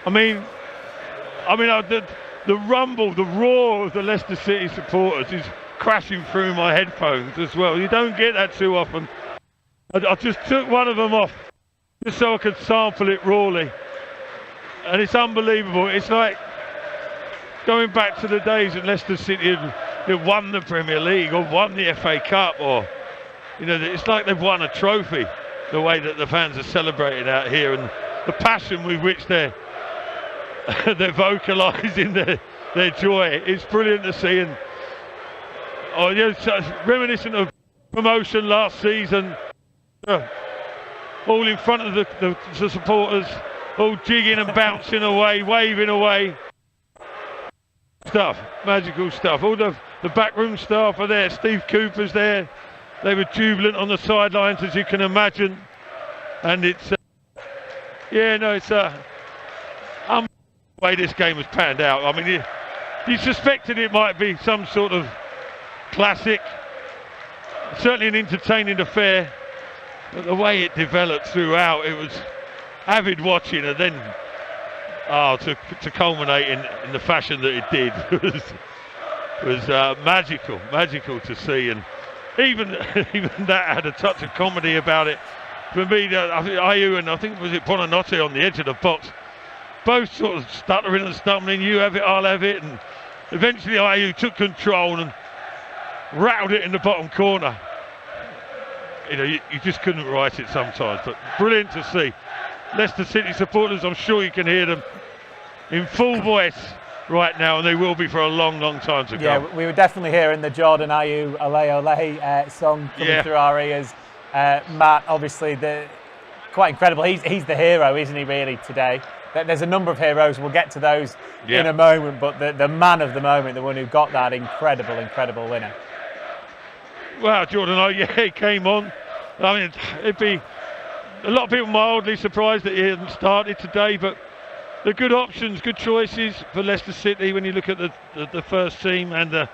I mean, the rumble, the roar of the Leicester City supporters is crashing through my headphones as well. You don't get that too often. I just took one of them off just so I could sample it rawly. And it's unbelievable. It's like going back to the days that Leicester City had won the Premier League or won the FA Cup, or, you know, it's like they've won a trophy, the way that the fans are celebrating out here and the passion with which they're vocalising their joy. It's brilliant to see. And reminiscent of promotion last season, all in front of the supporters, all jigging and bouncing away, waving away. Stuff, magical stuff. All the backroom staff are there. Steve Cooper's there. They were jubilant on the sidelines, as you can imagine. And it's, it's the way this game has panned out. I mean, you suspected it might be some sort of classic, certainly an entertaining affair. But the way it developed throughout, it was avid watching, and then to culminate in the fashion that it did was magical to see. And even that had a touch of comedy about it. For me, I think Ayew and I think was it Bonanotte on the edge of the box, both sort of stuttering and stumbling. You have it, I'll have it, and eventually Ayew took control and rattled it in the bottom corner. You know, you just couldn't write it sometimes, but brilliant to see. Leicester City supporters, I'm sure you can hear them in full voice right now, and they will be for a long, long time to come. Yeah, we were definitely hearing the Jordan Ayew Ole Ole song coming through our ears. Matt, obviously, quite incredible. He's the hero, isn't he, really, today? There's a number of heroes. We'll get to those in a moment, but the man of the moment, the one who got that incredible winner. Well, Jordan, he came on. I mean, it'd be a lot of people mildly surprised that he hadn't started today, but the good options, good choices for Leicester City when you look at the first team and the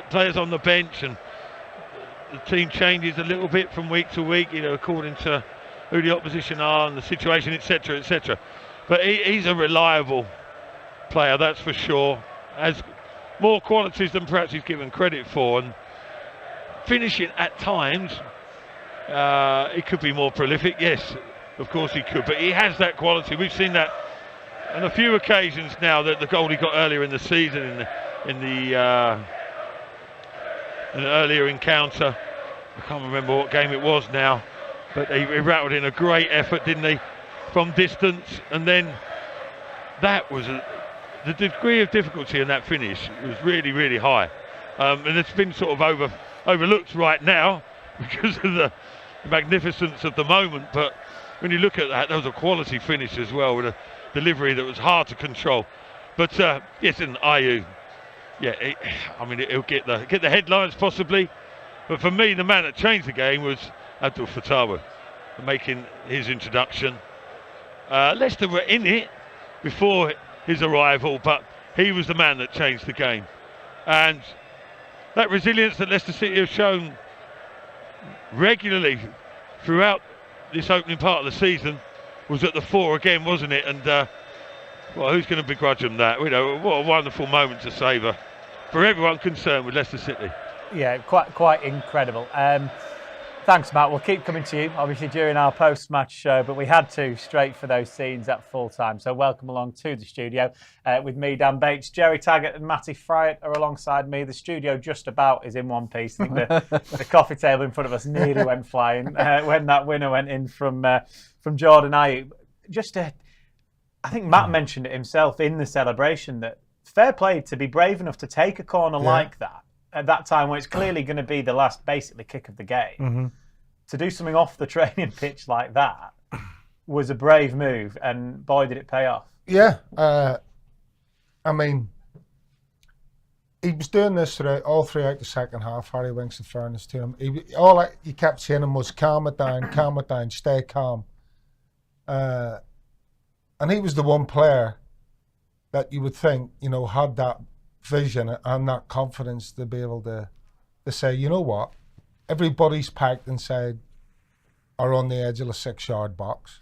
players on the bench, and the team changes a little bit from week to week, according to who the opposition are and the situation, etc., etc. But he's a reliable player, that's for sure. Has more qualities than perhaps he's given credit for, and finishing at times, he could be more prolific. Yes, of course he could, but he has that quality. We've seen that on a few occasions now. That the goal he got earlier in the season in an earlier encounter, I can't remember what game it was now, but he rattled in a great effort, didn't he, from distance. And then that was the degree of difficulty in that finish was really, really high, and it's been sort of overlooked right now because of the magnificence of the moment. But when you look at that was a quality finish as well, with a delivery that was hard to control. But yes, and Ayew, he'll get the headlines possibly, but for me the man that changed the game was Abdul Fatawa, making his introduction. Leicester were in it before his arrival, but he was the man that changed the game. And that resilience that Leicester City have shown regularly throughout this opening part of the season was at the fore again, wasn't it? And who's going to begrudge them that? What a wonderful moment to savour for everyone concerned with Leicester City. Yeah, quite incredible. Thanks, Matt. We'll keep coming to you, obviously, during our post-match show, but we had to straight for those scenes at full time. So welcome along to the studio with me, Dan Bates. Jerry Taggart and Matty Fryatt are alongside me. The studio just about is in one piece. I think the coffee table in front of us nearly went flying when that winner went in from Jordan Ayew. I think Matt mentioned it himself in the celebration, that fair play to be brave enough to take a corner like that at that time when it's clearly going to be the last basically kick of the game. Mm-hmm. To do something off the training pitch like that was a brave move, and boy did it pay off. Yeah, I mean, he was doing this all throughout the second half, Harry Winks, in fairness to him. He kept saying him was calm it down, stay calm. And he was the one player that you would think, had that vision and that confidence to be able to say, you know what, everybody's packed inside or on the edge of the 6-yard box.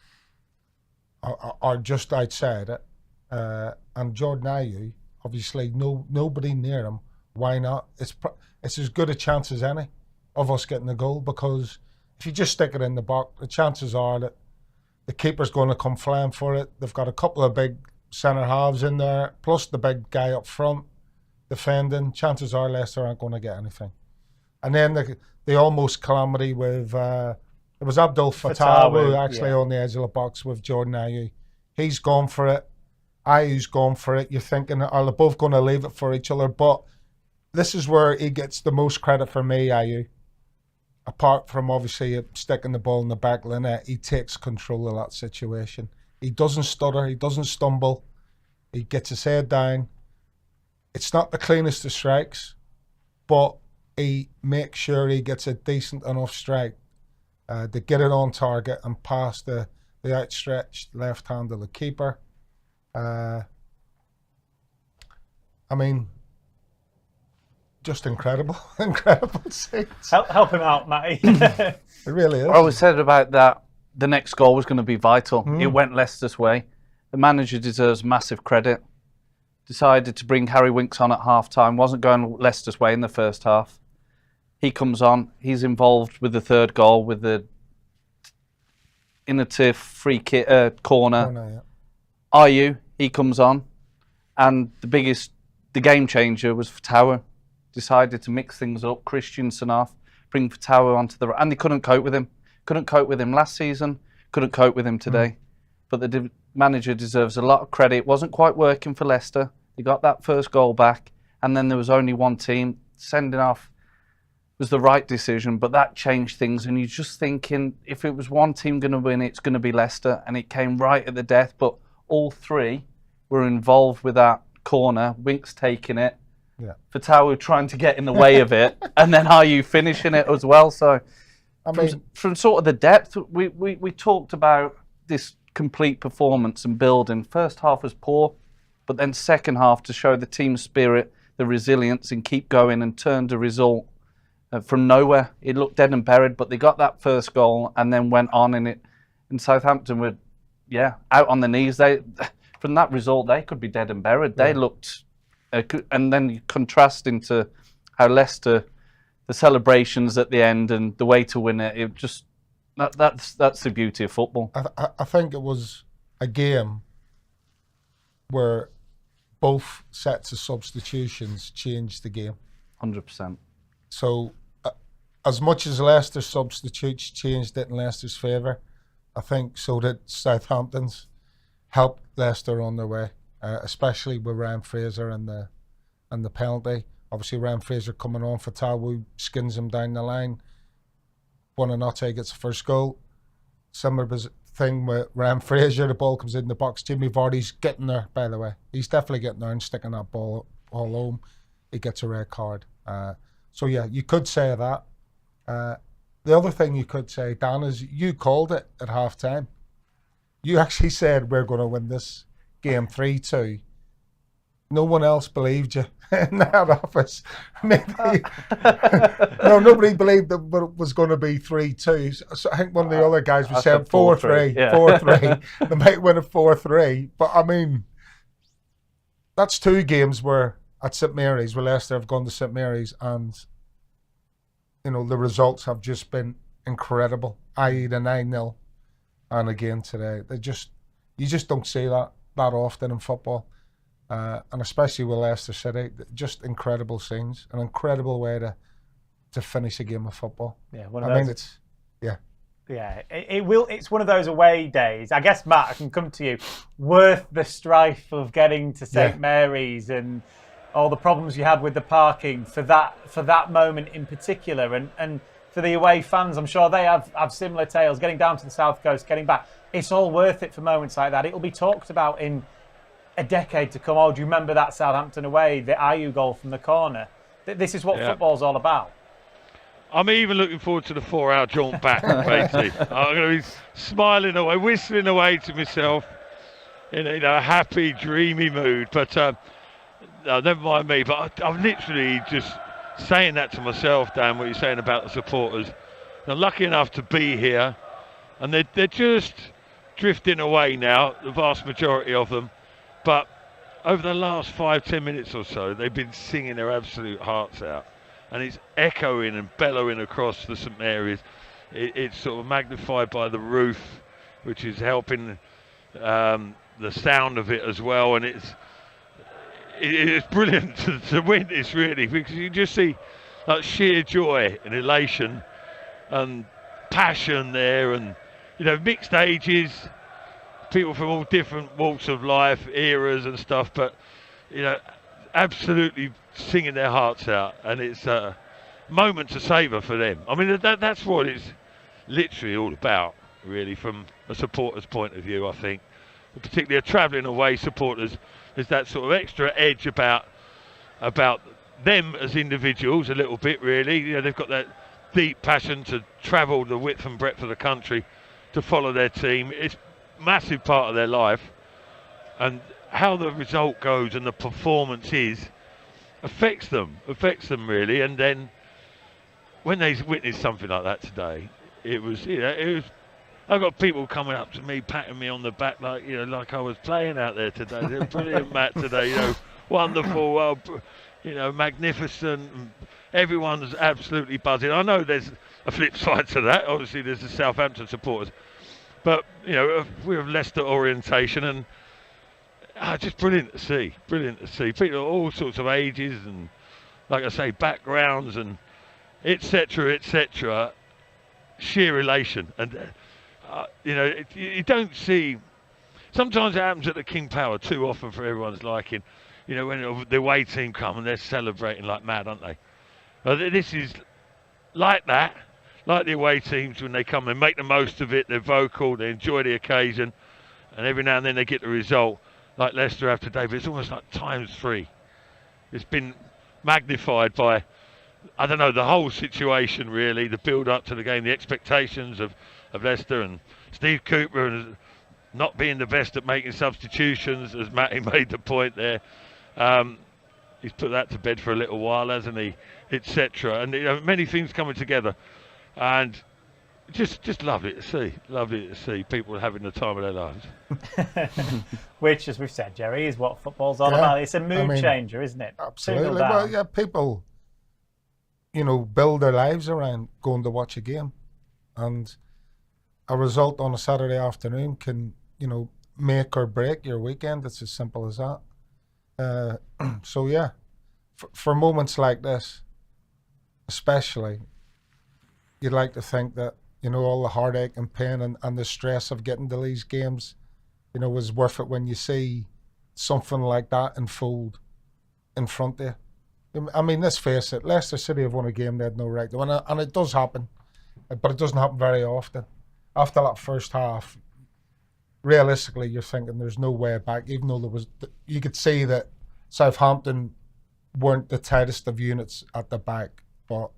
are just outside it. And Jordan Ayew, obviously, nobody near him. Why not? It's as good a chance as any of us getting a goal, because if you just stick it in the box, the chances are that the keeper's going to come flying for it. They've got a couple of big centre halves in there, plus the big guy up front defending. Chances are Leicester aren't going to get anything. And then the almost calamity with it was Abdul Fattah actually on the edge of the box with Jordan Ayew. He's gone for it. Ayew's gone for it. You're thinking, are they both going to leave it for each other? But this is where he gets the most credit for me, Ayew. Apart from obviously sticking the ball in the back of the net, he takes control of that situation. He doesn't stutter. He doesn't stumble. He gets his head down. It's not the cleanest of strikes, but he makes sure he gets a decent enough strike to get it on target and past the outstretched left hand of the keeper. I mean, just incredible, incredible scenes. Help him out, Matty. It really is. I always said about that, the next goal was going to be vital. It went Leicester's way. The manager deserves massive credit. Decided to bring Harry Winks on at half-time. Wasn't going Leicester's way in the first half. He comes on. He's involved with the third goal with the innovative free kick corner. Ayew, he comes on. And the game changer was Fattah. Decided to mix things up. Christensen off. Bring Fattah onto the right. And they couldn't cope with him. Couldn't cope with him last season. Couldn't cope with him today. But the manager deserves a lot of credit. It wasn't quite working for Leicester. They got that first goal back, and then there was only one team. Sending off was the right decision, but that changed things. And you're just thinking, if it was one team going to win, it's going to be Leicester, and it came right at the death. But all three were involved with that corner. Winks taking it, Fattah trying to get in the way of it, and then Ayew finishing it as well. So, I mean, from sort of the depth, we talked about this complete performance and building. First half was poor, but then second half to show the team spirit, the resilience, and keep going and turned a result from nowhere. It looked dead and buried, but they got that first goal and then went on in it. And Southampton were, out on the knees. From that result, they could be dead and buried. They looked, and then you contrast into how Leicester, the celebrations at the end and the way to win it. It just that's the beauty of football. I think it was a game where both sets of substitutions changed the game. 100%. So, as much as Leicester's substitutes changed it in Leicester's favour, I think so did Southampton's. Helped Leicester on their way, especially with Ryan Fraser and the penalty. Obviously, Ryan Fraser coming on for Fattah skins him down the line. Buonanotte gets the first goal. Similar thing with Ryan Fraser, the ball comes in the box. Jimmy Vardy's getting there, by the way. He's definitely getting there and sticking that ball all home. He gets a red card. So yeah, you could say that. The other thing you could say, Dan, is you called it at half-time. You actually said we're going to win this game 3-2. No one else believed you in that office. Maybe no, nobody believed that it was going to be 3-2. So I think one of the other guys was saying 4-3, 4-3. They might win it 4-3. But I mean, that's two games where at St Mary's, where Leicester have gone to St Mary's, and the results have just been incredible. I.e. the 9-0, and again today, you just don't see that often in football. And especially with Leicester City, just incredible scenes, an incredible way to finish a game of football. Yeah, it's one of those away days. I guess, Matt, I can come to you. Worth the strife of getting to St Mary's and all the problems you had with the parking for that moment in particular, and for the away fans, I'm sure they have similar tales. Getting down to the South Coast, getting back, it's all worth it for moments like that. It'll be talked about in a decade to come. Oh, do you remember that Southampton away, the Ayew goal from the corner? This is what football's all about. I'm even looking forward to the 4-hour jaunt back, basically. I'm going to be smiling away, whistling away to myself in a happy, dreamy mood. But never mind me. But I'm literally just saying that to myself, Dan, what you're saying about the supporters. They're lucky enough to be here, and they're just drifting away now, the vast majority of them. But over the last 5-10 minutes or so, they've been singing their absolute hearts out. And it's echoing and bellowing across the St Mary's. It's sort of magnified by the roof, which is helping the sound of it as well. And it's brilliant to win this, really, because you just see that sheer joy and elation and passion there, and mixed ages, people from all different walks of life, eras and stuff, but absolutely singing their hearts out, and it's a moment to savour for them. I mean, that's what it's literally all about, really, from a supporter's point of view. I think, particularly a travelling away supporters, there's that sort of extra edge about them as individuals a little bit, really. They've got that deep passion to travel the width and breadth of the country to follow their team. It's a massive part of their life, and how the result goes and the performance affects them really. And then when they witness something like that today, it was I've got people coming up to me, patting me on the back like I was playing out there today. They're brilliant, Matt, today. Wonderful, magnificent. Everyone's absolutely buzzing. I know there's a flip side to that. Obviously, there's the Southampton supporters, but we're of Leicester orientation, and just brilliant to see. Brilliant to see people of all sorts of ages and, like I say, backgrounds and etc. Sheer elation, and you don't see. Sometimes it happens at the King Power too often for everyone's liking. When the away team come and they're celebrating like mad, aren't they? This is like that, like the away teams when they come, they make the most of it, they're vocal, they enjoy the occasion, and every now and then they get the result, like Leicester have today, but it's almost like ×3. It's been magnified by, I don't know, the whole situation really, the build-up to the game, the expectations of Leicester, and Steve Cooper and not being the best at making substitutions, as Matty made the point there. He's put that to bed for a little while, hasn't he, etc. And many things coming together, and just lovely to see people having the time of their lives. Which, as we've said, Jerry, is what football's all about. It's a mood changer, isn't it? Absolutely. Well, yeah, people build their lives around going to watch a game, and a result on a Saturday afternoon can make or break your weekend. It's as simple as that. So yeah, for moments like this, especially, you'd like to think that all the heartache and pain and the stress of getting to these games, was worth it when you see something like that unfold in front of you. I mean, let's face it, Leicester City have won a game they had no right to win, and it does happen, but it doesn't happen very often. After that first half, realistically, you're thinking there's no way back, even though you could see that Southampton weren't the tightest of units at the back, but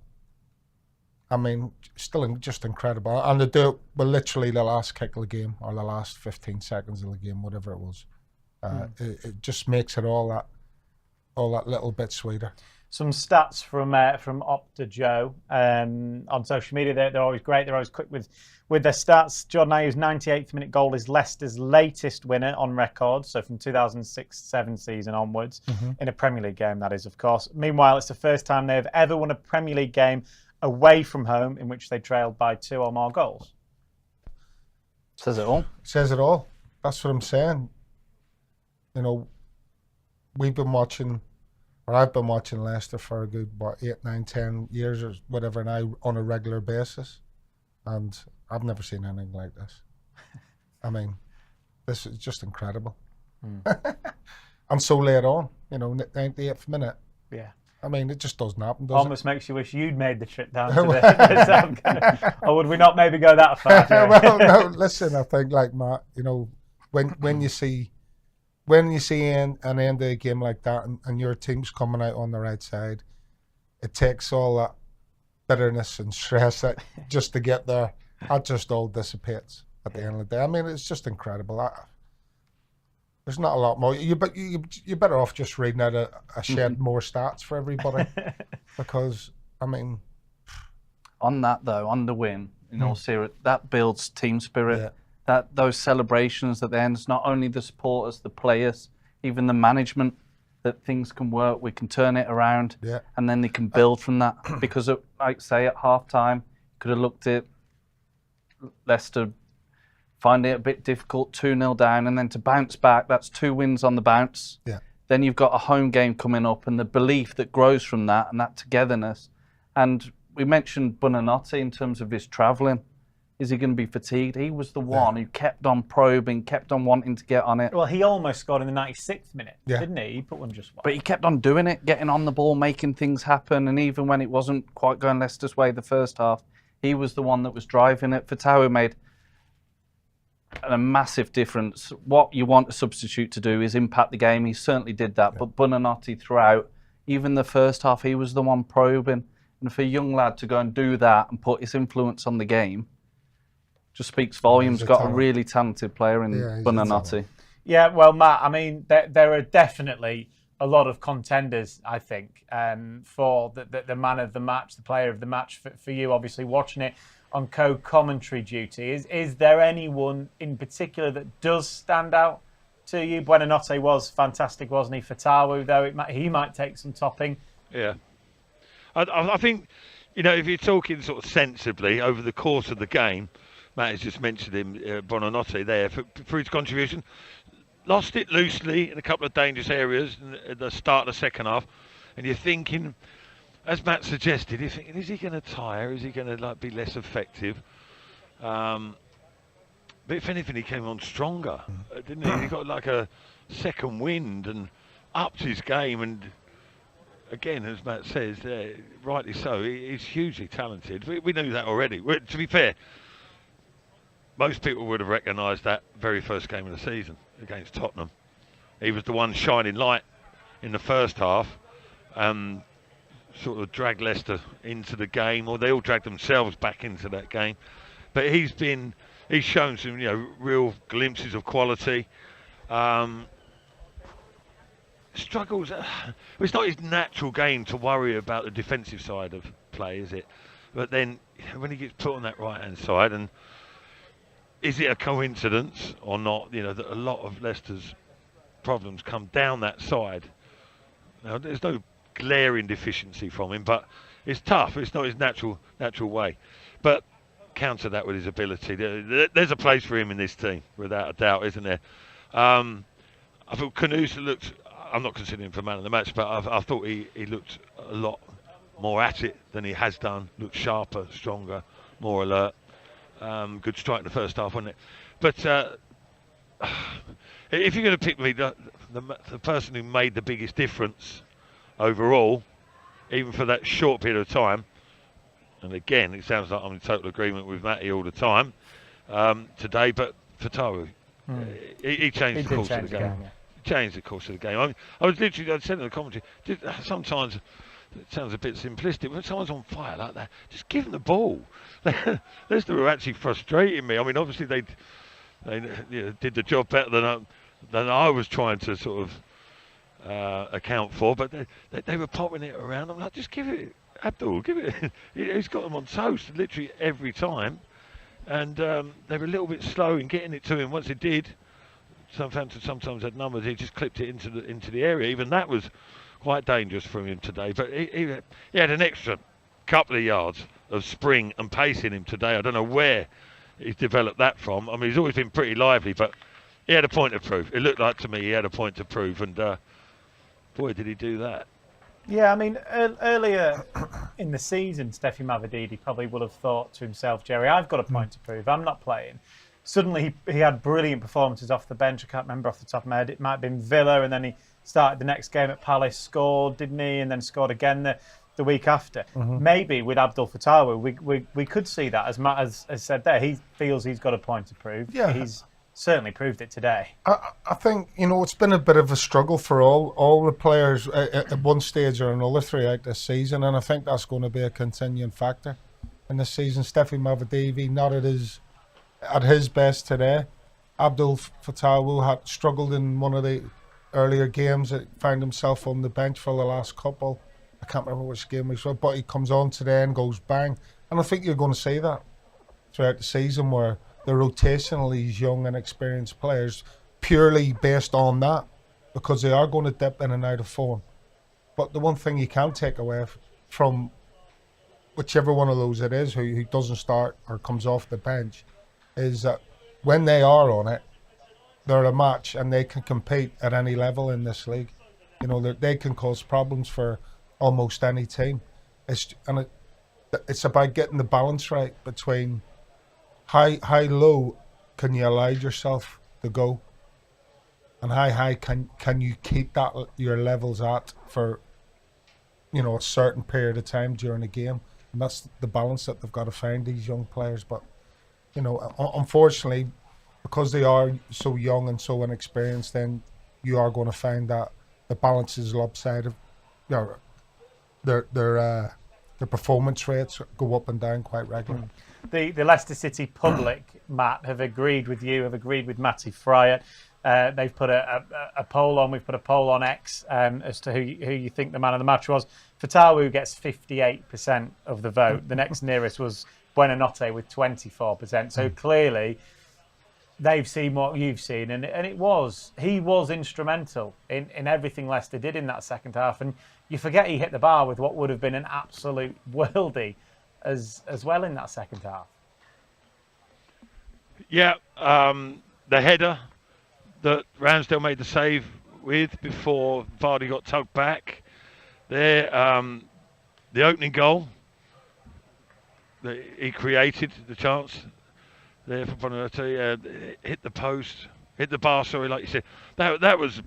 I mean, still just incredible. And they do it with literally the last kick of the game, or the last 15 seconds of the game, whatever it was. It just makes it all that little bit sweeter. Some stats from Opta Joe on social media. They're always great. They're always quick with their stats. Jordan Ayew's 98th minute goal is Leicester's latest winner on record, so from 2006-07 season onwards, in a Premier League game, that is, of course. Meanwhile, it's the first time they've ever won a Premier League game away from home in which they trailed by 2 or more goals. Says it all. Says it all. That's what I'm saying. We've been watching, or I've been watching Leicester for a good, 8, 9, 10 years or whatever now, on a regular basis. And I've never seen anything like this. I mean, this is just incredible. And so late on, 98th minute. Yeah. I mean, it just doesn't happen, does Almost makes you wish you'd made the trip down to the or would we not maybe go that far? Well, no, listen, I think, like Matt, when you see an end of a game like that, and your team's coming out on the right side, it takes all that bitterness and stress that just to get there. That just all dissipates at the end of the day. I mean, it's just incredible. There's not a lot more. You're better off just reading out a shed more stats for everybody, because I mean, on that though, on the win, in all seriousness, that builds team spirit. that those celebrations at the end, it's not only the supporters, the players, even the management, that things can work, we can turn it around, and then they can build from that. Because, like say, at half-time, could have looked at Leicester finding it a bit difficult, 2-0 down, and then to bounce back, that's 2 wins on the bounce. Yeah. Then you've got a home game coming up, and the belief that grows from that, and that togetherness. And we mentioned Buonanotte in terms of his travelling. Is he going to be fatigued? He was the one who kept on probing, kept on wanting to get on it. Well, he almost scored in the 96th minute, didn't he? He put one just wide. But he kept on doing it, getting on the ball, making things happen. And even when it wasn't quite going Leicester's way the first half, he was the one that was driving it. Fatawu made a massive difference. What you want a substitute to do is impact the game. He certainly did that. But Buonanotte throughout, even the first half, he was the one probing. And for a young lad to go and do that and put his influence on the game, just speaks volumes. Got a really talented player in Buonanotte. Yeah, well, Matt, I mean, there are definitely a lot of contenders, I think, for the man of the match, the player of the match for you, obviously, watching it on co-commentary duty. Is there anyone in particular that does stand out to you? Buonanotte was fantastic, wasn't he? Fatawu, though, he might take some topping. Yeah. I think, if you're talking sort of sensibly over the course of the game, Matt has just mentioned him, Buonanotte there, for his contribution. Lost it loosely in a couple of dangerous areas at the start of the second half. And you're thinking, as Matt suggested, you're thinking, is he going to tire? Is he going to be less effective? But if anything, he came on stronger, didn't he? He got like a second wind and upped his game. And again, as Matt says, rightly so, he's hugely talented. We knew that already. To be fair, most people would have recognised that very first game of the season against Tottenham. He was the one shining light in the first half, sort of dragged Leicester into the game, or they all dragged themselves back into that game. But he's shown some, real glimpses of quality. Struggles. It's not his natural game to worry about the defensive side of play, is it? But then when he gets put on that right-hand side, and is it a coincidence or not, that a lot of Leicester's problems come down that side? Now, there's no glaring deficiency from him, but it's tough. It's not his natural way. But counter that with his ability. There's a place for him in this team, without a doubt, isn't there? I thought Canusa looked, I'm not considering him for man of the match, but I thought he looked a lot more at it than he has done. Looked sharper, stronger, more alert. Good strike in the first half, wasn't it? But if you're going to pick me, the person who made the biggest difference overall, even for that short period of time, and again, it sounds like I'm in total agreement with Matty all the time today, but Fatawu, he changed the course of the game. Changed the course of the game. I said in the commentary, sometimes it sounds a bit simplistic. When someone's on fire like that, just give them the ball. Leicester were actually frustrating me. I mean, obviously they did the job better than I was trying to sort of account for. But they were popping it around. I'm like, just give it, Abdul, give it. He's got them on toast literally every time. And they were a little bit slow in getting it to him. Once it did, Southampton sometimes had numbers. He just clipped it into the area. Even that was quite dangerous from him today, but he had an extra couple of yards of spring and pace in him today. I don't know where he's developed that from. I mean, he's always been pretty lively, but he had a point to prove. It looked like to me he had a point to prove, and boy, did he do that. Yeah, I mean, earlier in the season, Steffi Mavididi probably would have thought to himself, Jerry, I've got a point to prove. I'm not playing. Suddenly, he had brilliant performances off the bench. I can't remember off the top of my head. It might have been Villa, and then he started the next game at Palace, scored, didn't he? And then scored again the week after. Maybe with Abdul Fatawu, we could see that, as Matt has said there. He feels he's got a point to prove. Yeah. He's certainly proved it today. I think, it's been a bit of a struggle for all the players at one stage or another throughout this season, and I think that's going to be a continuing factor in this season. Steffi Mavididi, not at his best today. Abdul Fatawu had struggled in one of the earlier games, found himself on the bench for the last couple. I can't remember which game it was, but he comes on today and goes bang. And I think you're going to see that throughout the season, where the rotation of these young and experienced players purely based on that, because they are going to dip in and out of form. But the one thing you can't take away from whichever one of those it is who doesn't start or comes off the bench is that when they are on it, they're a match and they can compete at any level in this league. You know, they can cause problems for almost any team. It's about getting the balance right between high low can you allow yourself to go, and high can you keep that your levels at for, you know, a certain period of time during a game. And that's the balance that they've got to find, these young players. But, you know, unfortunately, because they are so young and so inexperienced, then you are going to find that the balance is lopsided. You know, their performance rates go up and down quite regularly. The Leicester City public, Matt, have agreed with you, have agreed with Matty Fryer. They've put a poll on. We've put a poll on X as to who you think the man of the match was. Fatawu gets 58% of the vote. The next nearest was Buonanotte with 24%. So clearly, they've seen what you've seen, and he was instrumental in everything Leicester did in that second half. And you forget he hit the bar with what would have been an absolute worldie as well in that second half. Yeah, the header that Ramsdale made the save with before Vardy got tugged back. There, the opening goal that he created, the chance there for Buonanotte, hit the post, hit the bar. Sorry, like you said, that was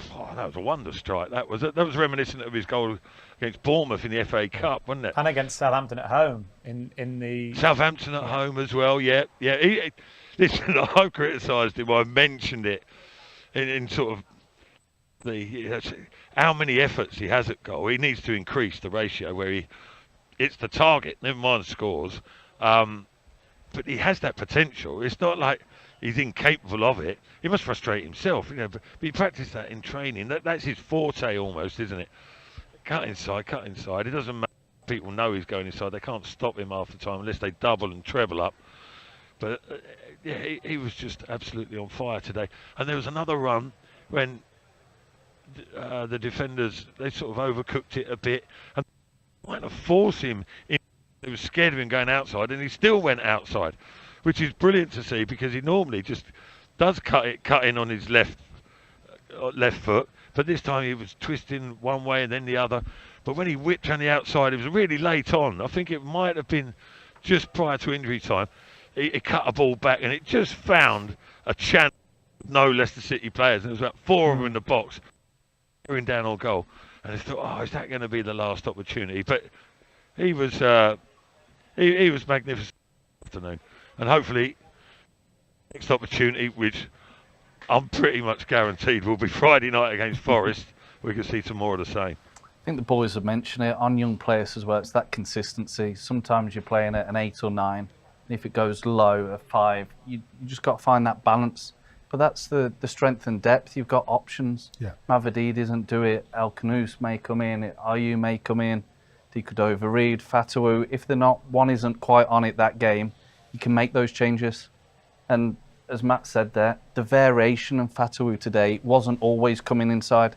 a wonder strike. That was reminiscent of his goal against Bournemouth in the FA Cup, wasn't it? And against Southampton at home in the Southampton at home as well. Yeah. Listen, I've criticised him. I mentioned it in sort of how many efforts he has at goal. He needs to increase the ratio where it's the target, never mind scores. But he has that potential. It's not like he's incapable of it. He must frustrate himself, you know. But he practiced that in training. That's his forte almost, isn't it? Cut inside. It doesn't matter. People know he's going inside. They can't stop him half the time unless they double and treble up. But he was just absolutely on fire today. And there was another run when the defenders, they sort of overcooked it a bit and tried to force him in. They were scared of him going outside, and he still went outside, which is brilliant to see, because he normally just does cut in on his left foot, but this time he was twisting one way and then the other. But when he whipped on the outside, it was really late on. I think it might have been just prior to injury time. He cut a ball back, and it just found a chance. No Leicester City players, and there was about 4 of them in the box, going down on goal. And I thought, is that going to be the last opportunity? But he was he was magnificent this afternoon, and hopefully next opportunity, which I'm pretty much guaranteed will be Friday night against Forest, we can see some more of the same. I think the boys have mentioned it on young players as well. It's that consistency. Sometimes you're playing at an 8 or 9. And if it goes low at 5, you just got to find that balance. But that's the strength and depth. You've got options. Yeah. Mavididi doesn't do it. El Khanous may come in. Ayew may come in. Dikudova, Reed, Fatawu. If they're not, one isn't quite on it that game, you can make those changes. And as Matt said there, the variation in Fatawu today wasn't always coming inside.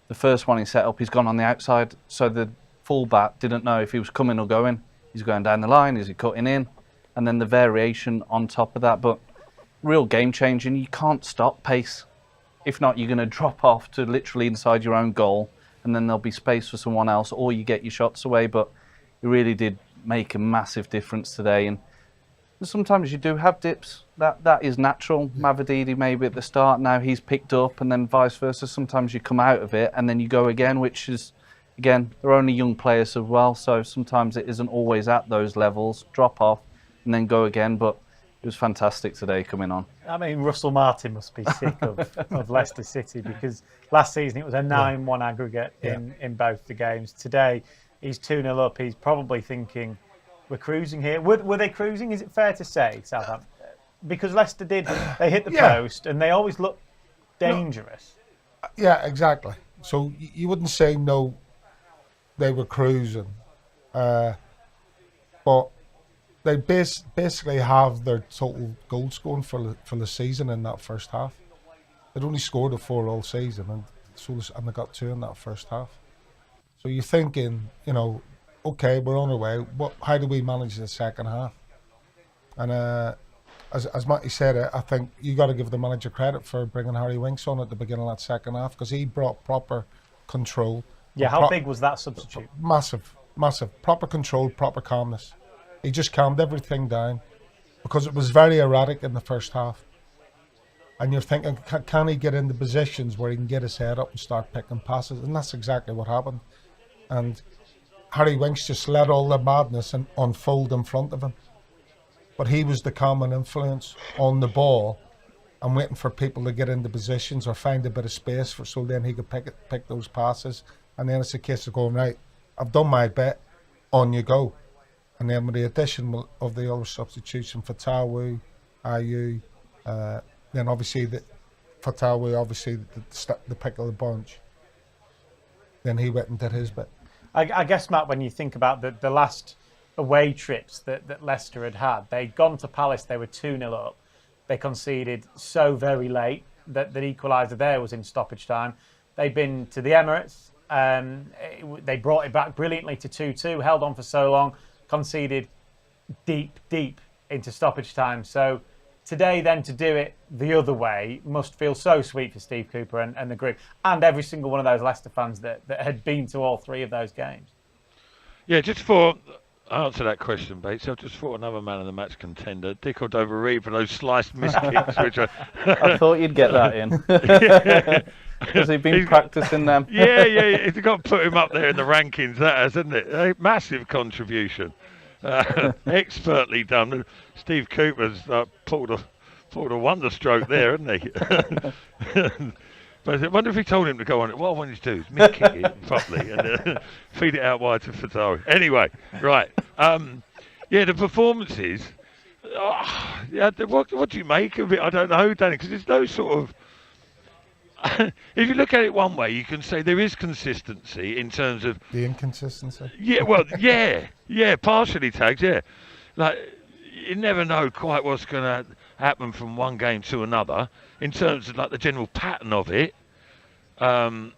The first one he set up, he's gone on the outside, so the fullback didn't know if he was coming or going. He's going down the line, is he cutting in? And then the variation on top of that. But real game changing, you can't stop pace. If not, you're going to drop off to literally inside your own goal, and then there'll be space for someone else, or you get your shots away. But it really did make a massive difference today. And sometimes you do have dips. That is natural. Mavididi maybe at the start, now he's picked up, and then vice versa. Sometimes you come out of it and then you go again, which is, again, they're only young players as well, so sometimes it isn't always at those levels. Drop off and then go again, but it was fantastic today coming on. I mean, Russell Martin must be sick of Leicester City, because last season it was a 9-1 aggregate in both the games. Today he's 2-0 up. He's probably thinking, we're cruising here. Were they cruising? Is it fair to say, Southampton? Because Leicester they hit the post and they always look dangerous. Yeah, exactly. So you wouldn't say no, they were cruising. But they basically have their total goal scoring for the season in that first half. They'd only scored a 4 all season, and they got 2 in that first half. So you're thinking, you know, okay, we're on our way. How do we manage the second half? And as Matty said, I think you got to give the manager credit for bringing Harry Winks on at the beginning of that second half, because he brought proper control. Yeah, how big was that substitute? Massive. Proper control, proper calmness. He just calmed everything down, because it was very erratic in the first half. And you're thinking, can he get into positions where he can get his head up and start picking passes? And that's exactly what happened. And Harry Winks just let all the madness unfold in front of him. But he was the calming influence on the ball and waiting for people to get into positions or find a bit of space so then he could pick those passes. And then it's a case of going, right, I've done my bit, on you go. And then with the addition of the other substitution, Fatawu, Ayew, then obviously Fatawu, obviously the pick of the bunch. Then he went and did his bit. I guess, Matt, when you think about the last away trips that Leicester had, they'd gone to Palace, they were 2-0 up. They conceded so very late that equaliser there was in stoppage time. They'd been to the Emirates, they brought it back brilliantly to 2-2, held on for so long, conceded deep into stoppage time. So today then to do it the other way must feel so sweet for Steve Cooper and the group, and every single one of those Leicester fans that had been to all 3 of those games. Yeah, just for answer that question, Bates, I've just thought another man of the match contender, Dick O'Doveree, for those sliced missed kicks, which are... I thought you'd get that in. Has he been practicing them? Yeah, it's got to put him up there in the rankings, that has, hasn't it? A massive contribution. Expertly done. Steve Cooper's pulled a wonder stroke there, hasn't he? But I wonder if he told him to go on it. What I wanted to do is mid-kick it properly and feed it out wide to Fatawu. Anyway, right. The performances. What do you make of it? I don't know, Danny, because there's no sort of... if you look at it one way, you can say there is consistency in terms of... The inconsistency? Yeah, well, yeah, partially tagged, yeah. Like, you never know quite what's going to happen from one game to another in terms of like the general pattern of it. Never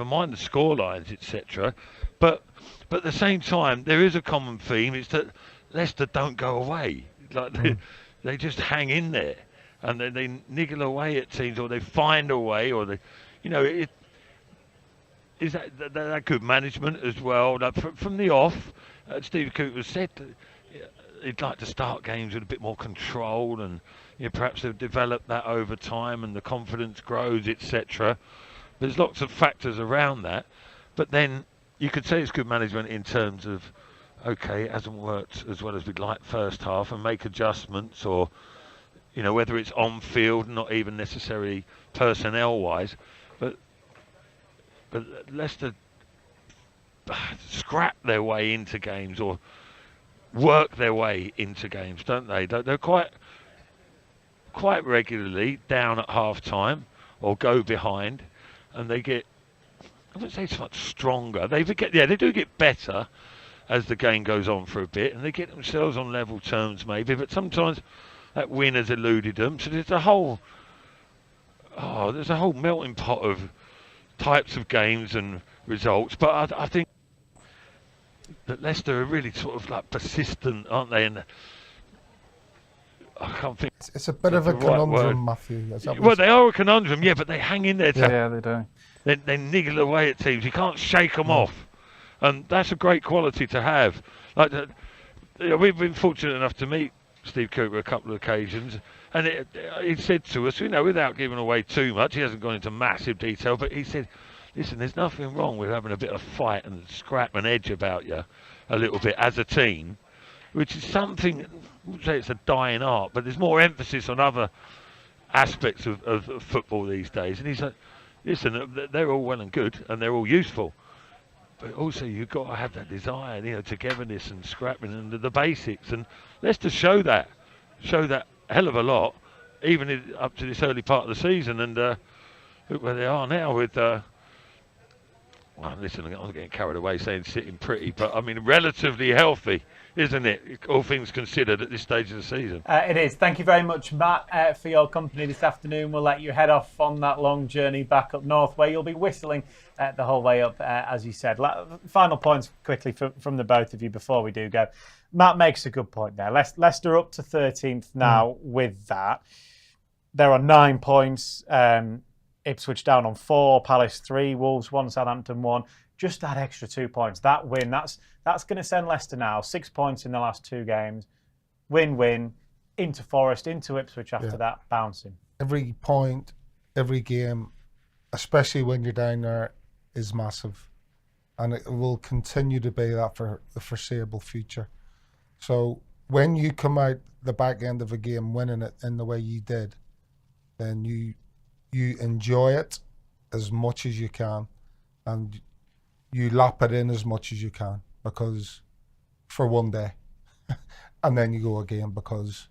mind the score lines, etc. But at the same time, there is a common theme. It's that Leicester don't go away. Like they just hang in there, and then they niggle away at teams, or they find a way, or they, is that good management as well. Like from the off, Steve Cooper said that he'd like to start games with a bit more control, and perhaps they'll develop that over time, and the confidence grows, etc. There's lots of factors around that, but then you could say it's good management in terms of, okay, it hasn't worked as well as we'd like first half, and make adjustments, or whether it's on field, not even necessarily personnel wise, but Leicester scrap their way into games, or work their way into games, don't they? They're quite regularly down at half time or go behind, and they get, I wouldn't say it's much stronger. They do get better as the game goes on for a bit, and they get themselves on level terms maybe, but sometimes that win has eluded them. So there's a whole melting pot of types of games and results. But I think that Leicester are really sort of like persistent, aren't they? And I can't think. It's a bit of a conundrum, Matthew. Well, they are a conundrum, yeah, but they hang in there. Yeah, they do. They niggle away at teams. You can't shake them off, and that's a great quality to have. Like we've been fortunate enough to meet Steve Cooper a couple of occasions, and he said to us, without giving away too much, he hasn't gone into massive detail, but he said, listen, there's nothing wrong with having a bit of fight and scrap and edge about you a little bit as a team, which is something, I wouldn't say it's a dying art, but there's more emphasis on other aspects of football these days. And he's like, listen, they're all well and good and they're all useful, but also you've got to have that desire, togetherness and scrapping and the basics. And let's just show that hell of a lot, even up to this early part of the season. And look where they are now with Well, listen, I'm getting carried away saying sitting pretty, but I mean relatively healthy, isn't it? All things considered at this stage of the season. It is. Thank you very much, Matt, for your company this afternoon. We'll let you head off on that long journey back up north, where you'll be whistling the whole way up, as you said. Final points quickly from the both of you before we do go. Matt makes a good point there. Leicester up to 13th now with that. There are 9 points. Ipswich down on 4, Palace 3, Wolves 1, Southampton 1. Just that extra 2 points, that win, that's going to send Leicester now 6 points in the last 2 games. Win-win, into Forest, into Ipswich after that, bouncing. Every point, every game, especially when you're down there, is massive. And it will continue to be that for the foreseeable future. So when you come out the back end of a game winning it in the way you did, then you enjoy it as much as you can, and you lap it in as much as you can, because for one day, and then you go again because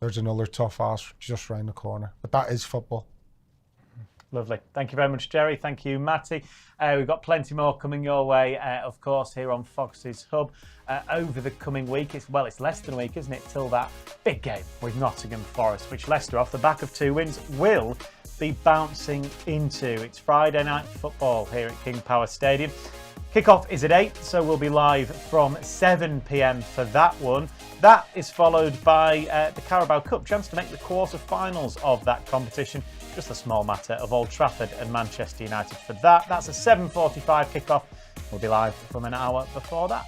there's another tough ass just round the corner. But that is football. Lovely. Thank you very much, Jerry. Thank you, Matty. We've got plenty more coming your way, of course, here on Fox's Hub over the coming week. It's less than a week, isn't it, till that big game with Nottingham Forest, which Leicester, off the back of 2 wins, will be bouncing into. It's Friday night football here at King Power Stadium. Kickoff is at 8, so we'll be live from 7 p.m. for that one. That is followed by the Carabao Cup, chance to make the quarter-finals of that competition. Just a small matter of Old Trafford and Manchester United for that. That's a 7:45 kickoff. We'll be live from an hour before that.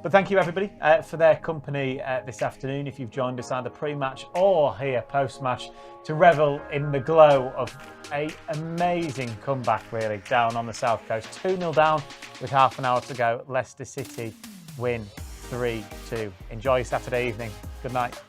But thank you, everybody, for their company this afternoon. If you've joined us either pre-match or here post-match to revel in the glow of an amazing comeback, really, down on the South Coast. 2-0 down with half an hour to go. Leicester City win 3-2. Enjoy your Saturday evening. Good night.